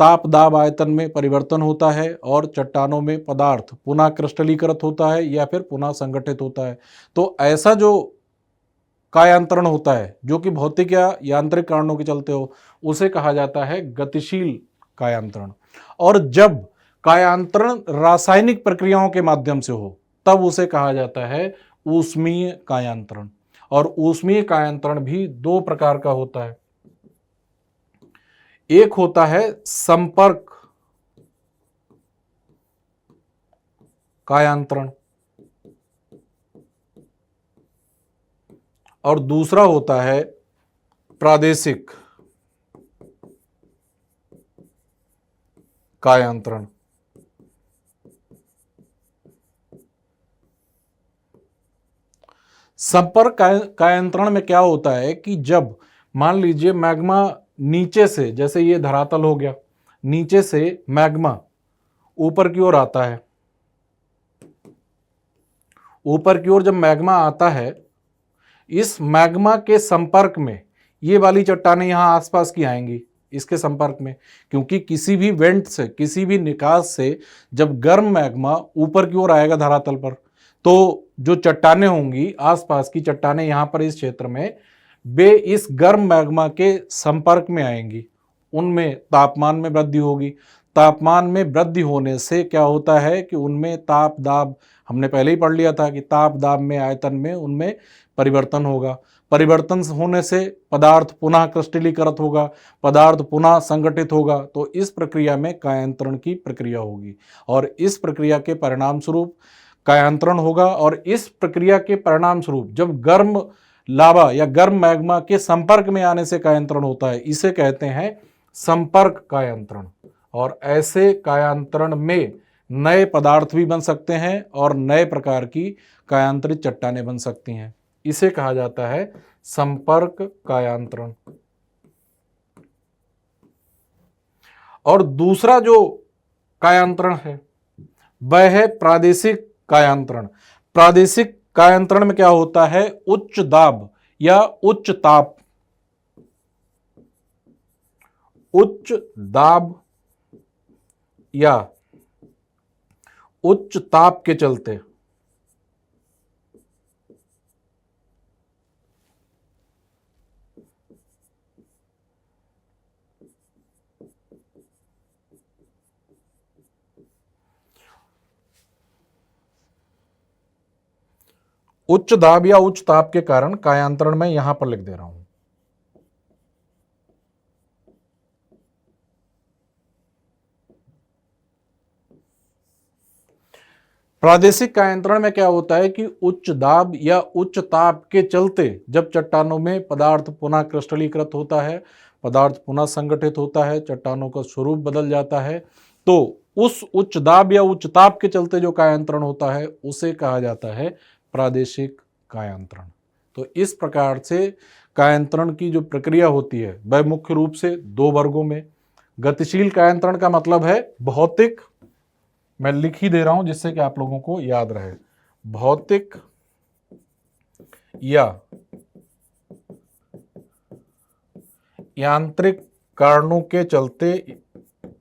ताप, दाब, आयतन में परिवर्तन होता है और चट्टानों में पदार्थ पुनः क्रिस्टलीकृत होता है या फिर पुनः संगठित होता है। तो ऐसा जो कायांतरण होता है जो कि भौतिक या यांत्रिक कारणों के चलते हो, उसे कहा जाता है गतिशील कायांतरण। और जब कायांतरण रासायनिक प्रक्रियाओं के माध्यम से हो तब उसे कहा जाता है ऊष्मीय कायांतरण। और ऊष्मीय कायांतरण भी दो प्रकार का होता है। एक होता है संपर्क कायांतरण और दूसरा होता है प्रादेशिक कायांतरण। संपर्क कायांतरण में क्या होता है कि जब मान लीजिए मैग्मा नीचे से, जैसे ये धरातल हो गया, नीचे से मैग्मा ऊपर की ओर आता है, ऊपर की ओर जब मैग्मा आता है, इस मैग्मा के संपर्क में ये वाली चट्टानें यहां आसपास की आएंगी इसके संपर्क में, क्योंकि किसी भी वेंट से, किसी भी निकास से जब गर्म मैग्मा ऊपर की ओर आएगा धरातल पर, तो जो चट्टानें होंगी आसपास की चट्टानें यहां पर इस क्षेत्र में, वे इस गर्म मैग्मा के संपर्क में आएंगी, उनमें तापमान में वृद्धि होगी। तापमान में वृद्धि होने से क्या होता है कि उनमें ताप दाब, हमने पहले ही पढ़ लिया था कि ताप दाब में, आयतन में, उनमें परिवर्तन होगा। परिवर्तन होने से पदार्थ पुनः क्रिस्टलीकृत होगा, पदार्थ पुनः संगठित होगा। तो इस प्रक्रिया में कायांतरण की प्रक्रिया होगी और इस प्रक्रिया के परिणाम स्वरूप कायांतरण होगा। और इस प्रक्रिया के परिणाम स्वरूप जब गर्म लावा या गर्म मैग्मा के संपर्क में आने से कायांतरण होता है, इसे कहते हैं संपर्क कायांतरण। और ऐसे कायांतरण में नए पदार्थ भी बन सकते हैं और नए प्रकार की कायांतरित चट्टानें बन सकती हैं। इसे कहा जाता है संपर्क कायांतरण। और दूसरा जो कायांतरण है वह है प्रादेशिक कायांतरण। प्रादेशिक कायांतरण में क्या होता है, उच्च दाब या उच्च ताप, उच्च दाब या उच्च ताप के चलते उच्च दाब या उच्च ताप के कारण कायांतरण में यहां पर लिख दे रहा हूं। प्रादेशिक कायांतरण में क्या होता है कि उच्च दाब या उच्च ताप के चलते जब चट्टानों में पदार्थ पुनः क्रिस्टलीकृत होता है, पदार्थ पुनः संगठित होता है, चट्टानों का स्वरूप बदल जाता है, तो उस उच्च दाब या उच्च ताप के चलते जो कायांतरण होता है उसे कहा जाता है प्रादेशिक कायांतरण। तो इस प्रकार से कायांतरण की जो प्रक्रिया होती है वह मुख्य रूप से दो वर्गों में। गतिशील कायांतरण का मतलब है भौतिक, मैं लिख ही दे रहा हूं जिससे कि आप लोगों को याद रहे, भौतिक या यांत्रिक कारणों के चलते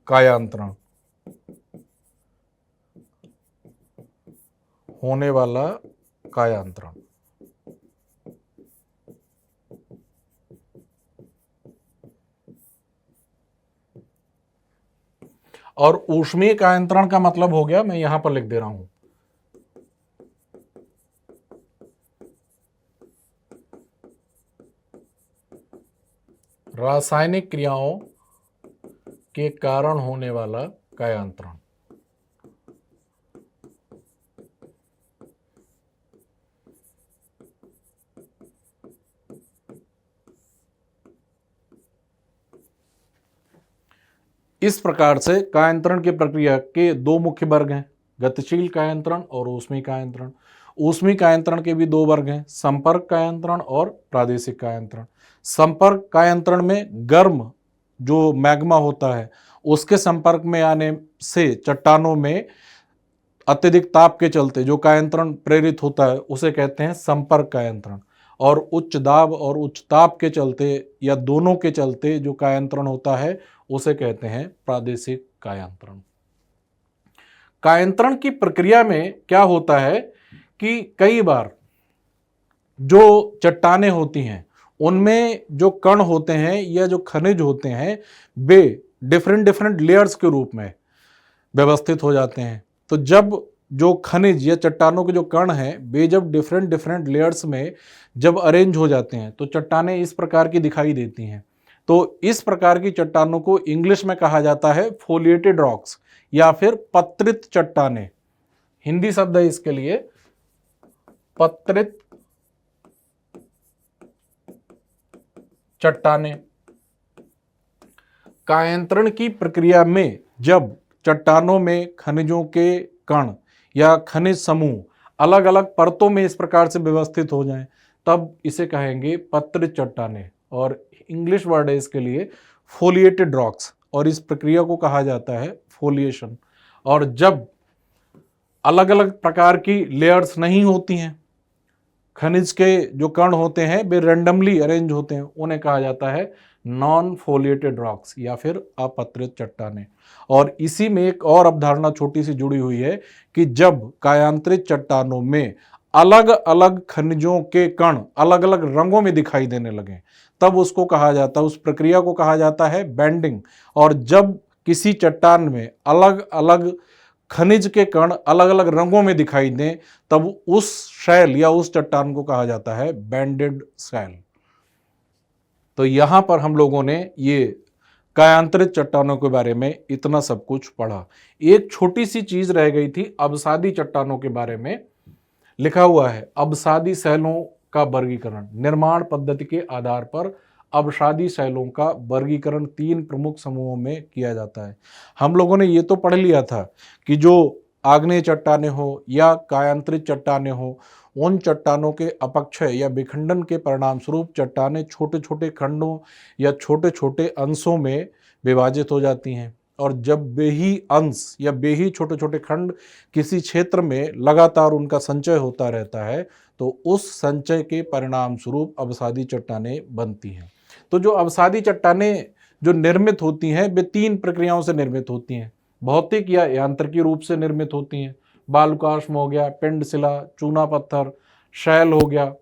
कायांतरण होने वाला कायांतरण। और ऊष्मीय कायांतरण का मतलब हो गया, मैं यहां पर लिख दे रहा हूं, रासायनिक क्रियाओं के कारण होने वाला कायांतरण। इस प्रकार से कायांतरण की प्रक्रिया के दो मुख्य वर्ग हैं, गतिशील कायांतरण और ऊष्मीय कायांतरण। ऊष्मीय कायांतरण के भी दो वर्ग हैं, संपर्क कायांतरण और प्रादेशिक कायांतरण। संपर्क कायांतरण में गर्म जो मैग्मा होता है उसके संपर्क में आने से चट्टानों में अत्यधिक ताप के चलते जो कायांतरण प्रेरित होता है उसे कहते हैं संपर्क कायांतरण। और उच्च दाब और उच्च ताप के चलते या दोनों के चलते जो कायांतरण होता है उसे कहते हैं प्रादेशिक कायांतरण। कायांतरण की प्रक्रिया में क्या होता है कि कई बार जो चट्टानें होती हैं उनमें जो कण होते हैं या जो खनिज होते हैं वे डिफरेंट डिफरेंट लेयर्स के रूप में व्यवस्थित हो जाते हैं। तो जब जो खनिज या चट्टानों के जो कण हैं वे जब डिफरेंट डिफरेंट लेयर्स में जब अरेंज हो जाते हैं तो चट्टानें इस प्रकार की दिखाई देती हैं। तो इस प्रकार की चट्टानों को इंग्लिश में कहा जाता है फोलिएटेड रॉक्स या फिर पत्रित चट्टानें। हिंदी शब्द है इसके लिए पत्रित चट्टानें। कायांतरण की प्रक्रिया में जब चट्टानों में खनिजों के कण या खनिज समूह अलग अलग परतों में इस प्रकार से व्यवस्थित हो जाएं, तब इसे कहेंगे पत्रित चट्टानें। और इंग्लिश वर्ड है इसके लिए फोलिएटेड रॉक्स, और इस प्रक्रिया को कहा जाता है फोलिएशन। और जब अलग अलग प्रकार की लेयर्स नहीं होती हैं, खनिज के जो कण होते हैं वे रैंडमली अरेंज होते हैं, उन्हें कहा जाता है नॉन फोलिएटेड रॉक्स या फिर अपत्रित चट्टानें। और इसी में एक और अवधारणा छोटी सी जुड़ी हुई है कि जब कायांतरित चट्टानों में अलग अलग खनिजों के कण अलग अलग रंगों में दिखाई देने लगे, तब उसको कहा जाता है, उस प्रक्रिया को कहा जाता है बैंडिंग। और जब किसी चट्टान में अलग अलग खनिज के कण अलग अलग रंगों में दिखाई दें, तब उस शैल या उस चट्टान को कहा जाता है बैंडेड शैल। तो यहां पर हम लोगों ने ये कायांतरित चट्टानों के बारे में इतना सब कुछ पढ़ा। एक छोटी सी चीज रह गई थी, अवसादी चट्टानों के बारे में लिखा हुआ है अवसादी शैलों का वर्गीकरण। निर्माण पद्धति के आधार पर अवसादी शैलों का वर्गीकरण 3 प्रमुख समूहों में किया जाता है। हम लोगों ने ये तो पढ़ लिया था कि जो आग्नेय चट्टानें हो या कायांतरित चट्टानें हो, उन चट्टानों के अपक्षय या विखंडन के परिणाम स्वरूप चट्टानें छोटे छोटे खंडों या छोटे छोटे अंशों में विभाजित हो जाती हैं। और जब वे ही अंश या वे ही छोटे छोटे खंड किसी क्षेत्र में लगातार उनका संचय होता रहता है, तो उस संचय के परिणाम स्वरूप अवसादी चट्टानें बनती हैं। तो जो अवसादी चट्टानें जो निर्मित होती हैं वे 3 प्रक्रियाओं से निर्मित होती हैं। भौतिक या यांत्रिकी रूप से निर्मित होती हैं, बालुकाष्म हो गया, पिंड शिला, चूना पत्थर, शैल हो गया,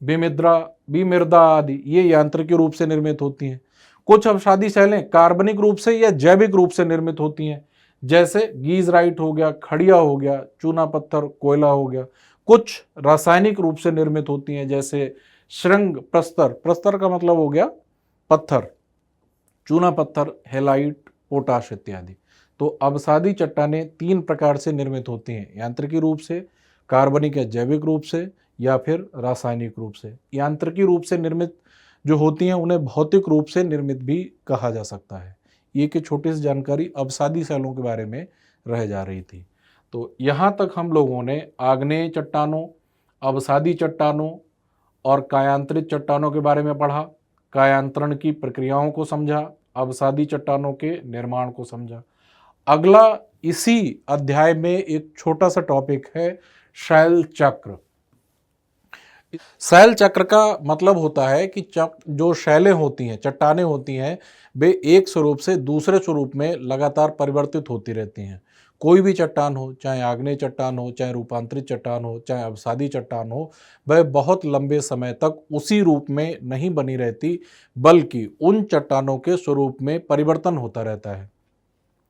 विमृदा आदि, ये यांत्रिकी रूप से निर्मित होती हैं। कुछ अवसादी शैलें कार्बनिक रूप से या जैविक रूप से निर्मित होती हैं, जैसे गीजराइट हो गया, खड़िया हो गया, चूना पत्थर, कोयला हो गया। कुछ रासायनिक रूप से निर्मित होती हैं, जैसे श्रृंग प्रस्तर, प्रस्तर का मतलब हो गया पत्थर, चूना पत्थर, हेलाइट, पोटाश इत्यादि। तो अवसादी चट्टानें 3 प्रकार से निर्मित होती हैं, यांत्रिकी रूप से, कार्बनिक या जैविक रूप से, या फिर रासायनिक रूप से। यांत्रिकी रूप से निर्मित जो होती हैं उन्हें भौतिक रूप से निर्मित भी कहा जा सकता है। ये कि छोटी सी जानकारी अवसादी शैलों के बारे में रह जा रही थी। तो यहाँ तक हम लोगों ने आग्नेय चट्टानों, अवसादी चट्टानों और कायांतरित चट्टानों के बारे में पढ़ा, कायांतरण की प्रक्रियाओं को समझा, अवसादी चट्टानों के निर्माण को समझा। अगला इसी अध्याय में एक छोटा सा टॉपिक है शैल चक्र। शैल चक्र का मतलब होता है कि जो शैलें होती हैं, चट्टानें होती हैं, वे एक स्वरूप से दूसरे स्वरूप में लगातार परिवर्तित होती रहती हैं। कोई भी चट्टान हो, चाहे आग्नेय चट्टान हो, चाहे रूपांतरित चट्टान हो, चाहे अवसादी चट्टान हो, वह बहुत लंबे समय तक उसी रूप में नहीं बनी रहती, बल्कि उन चट्टानों के स्वरूप में परिवर्तन होता रहता है।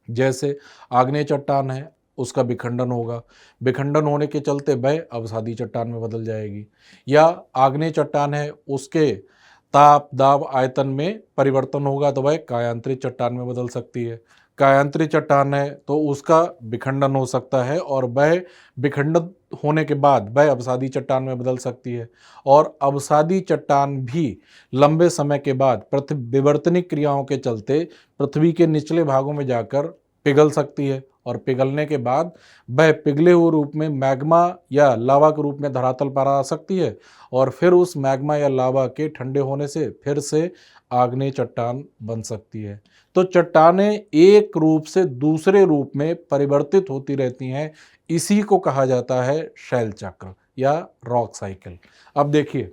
जैसे आग्नेय चट्टान है, उसका विखंडन होगा, विखंडन होने के चलते वह अवसादी चट्टान में बदल जाएगी। या आग्नेय चट्टान है, उसके ताप दाब आयतन में परिवर्तन होगा तो वह कायांतरित चट्टान में बदल सकती है। कायांतरित चट्टान है तो उसका विखंडन हो सकता है और वह विखंडन होने के बाद वह अवसादी चट्टान में बदल सकती है। और अवसादी चट्टान भी लंबे समय के बाद पृथ्वी विवर्तनिक क्रियाओं के चलते पृथ्वी के निचले भागों में जाकर पिघल सकती है, और पिघलने के बाद वह पिघले हुए रूप में मैग्मा या लावा के रूप में धरातल पर आ सकती है, और फिर उस मैग्मा या लावा के ठंडे होने से फिर से आग्नेय चट्टान बन सकती है। तो चट्टानें एक रूप से दूसरे रूप में परिवर्तित होती रहती हैं, इसी को कहा जाता है शैल चक्र या रॉक साइकिल। अब देखिए,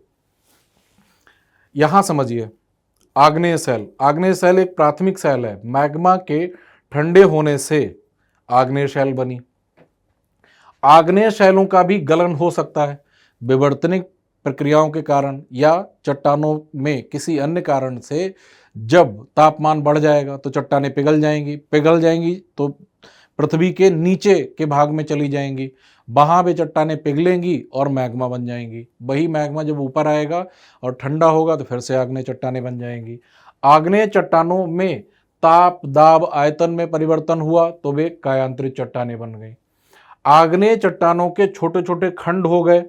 यहां समझिए, आग्नेय शैल, आग्नेय शैल एक प्राथमिक शैल है, मैग्मा के ठंडे होने से आग्नेय शैल बनी। आग्नेय शैलों का भी गलन हो सकता है विवर्तनिक प्रक्रियाओं के कारण या चट्टानों में किसी अन्य कारण से। जब तापमान बढ़ जाएगा तो चट्टानें पिघल जाएंगी तो पृथ्वी के नीचे के भाग में चली जाएंगी, वहां वे चट्टानें पिघलेंगी और मैग्मा बन जाएंगी। वही मैग्मा जब ऊपर आएगा और ठंडा होगा तो फिर से आग्नेय चट्टानें बन जाएंगी। आग्नेय चट्टानों में ताप दाब आयतन में परिवर्तन हुआ तो वे कायांतरित चट्टानें बन गई। आग्नेय चट्टानों के छोटे छोटे खंड हो गए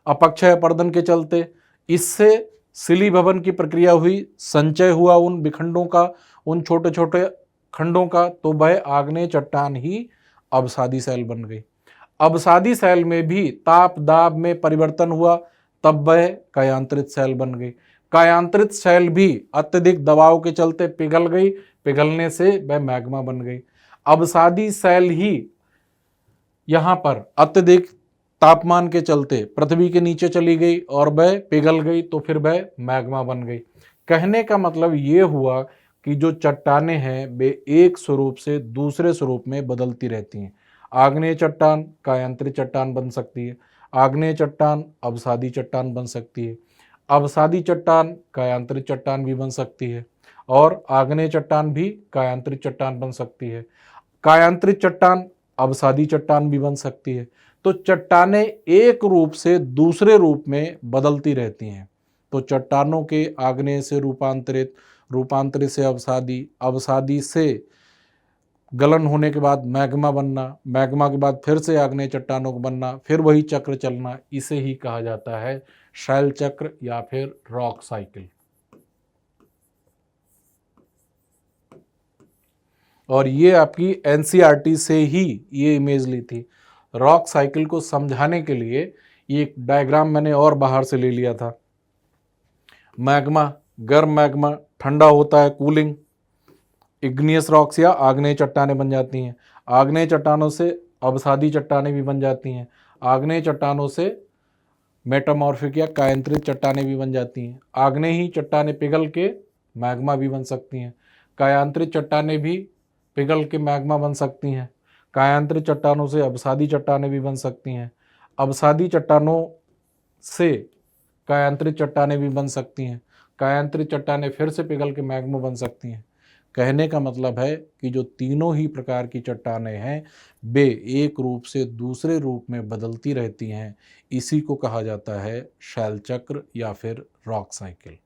अपक्षय अपर्दन के चलते, इससे शिलीभवन की प्रक्रिया हुई, संचय हुआ उन विखंडों का, उन छोटे छोटे खंडों का, तो वह आग्नेय चट्टान ही अवसादी शैल बन गई। अवसादी सेल में भी ताप दाब में परिवर्तन हुआ, तब वह कायांतरित सेल बन गई। कायांतरित सेल भी अत्यधिक दबाव के चलते पिघल गई, पिघलने से वह मैग्मा बन गई। अवसादी सेल ही यहाँ पर अत्यधिक तापमान के चलते पृथ्वी के नीचे चली गई और वह पिघल गई, तो फिर वह मैग्मा बन गई। कहने का मतलब ये हुआ कि जो चट्टानें हैं वे एक स्वरूप से दूसरे स्वरूप में बदलती रहती हैं। आग्नेय चट्टान कायांतरित चट्टान बन सकती है, आग्नेय चट्टान अवसादी चट्टान बन सकती है, अवसादी चट्टान कायांतरित चट्टान भी बन सकती है, और आग्नेय चट्टान भी कायांतरित चट्टान बन सकती है। कायांतरित चट्टान अवसादी चट्टान भी बन सकती है। तो चट्टानें एक रूप से दूसरे रूप में बदलती रहती हैं। तो चट्टानों के आग्नेय से रूपांतरित, रूपांतरित से अवसादी, अवसादी से गलन होने के बाद मैग्मा बनना, मैग्मा के बाद फिर से आग्नेय चट्टानों को बनना, फिर वही चक्र चलना, इसे ही कहा जाता है शैल चक्र या फिर रॉक साइकिल। और ये आपकी एनसीईआरटी से ही ये इमेज ली थी। रॉक साइकिल को समझाने के लिए ये एक डायग्राम मैंने और बाहर से ले लिया था। मैग्मा, गर्म मैग्मा, ठंडा होता है कूलिंग, इग्नियस रॉक्स या आग्नेय चट्टानें बन जाती हैं। आग्नेय चट्टानों से अवसादी चट्टानें भी बन जाती हैं। आग्नेय चट्टानों से मेटामॉर्फिक या कायांतरित चट्टानें भी बन जाती हैं। आग्नेय ही चट्टानें पिघल के मैग्मा भी बन सकती हैं। कायांतरित चट्टानें भी पिघल के मैग्मा बन सकती हैं। कायांतरित चट्टानों से अवसादी चट्टानें भी बन सकती हैं। अवसादी चट्टानों से कायांतरित चट्टानें भी बन सकती हैं। कायांतरित चट्टानें फिर से पिघल के मैग्मा बन सकती हैं। कहने का मतलब है कि जो तीनों ही प्रकार की चट्टानें हैं वे एक रूप से दूसरे रूप में बदलती रहती हैं। इसी को कहा जाता है शैल चक्र या फिर रॉक साइकिल।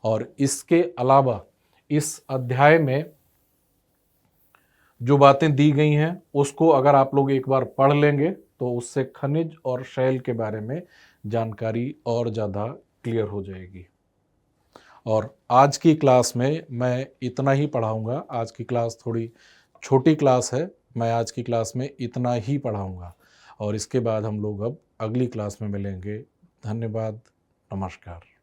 और इसके अलावा इस अध्याय में जो बातें दी गई हैं उसको अगर आप लोग एक बार पढ़ लेंगे तो उससे खनिज और शैल के बारे में जानकारी और ज़्यादा क्लियर हो जाएगी। और आज की क्लास में मैं इतना ही पढ़ाऊँगा। आज की क्लास थोड़ी छोटी क्लास है, मैं आज की क्लास में इतना ही पढ़ाऊँगा और इसके बाद हम लोग अब अगली क्लास में मिलेंगे। धन्यवाद, नमस्कार।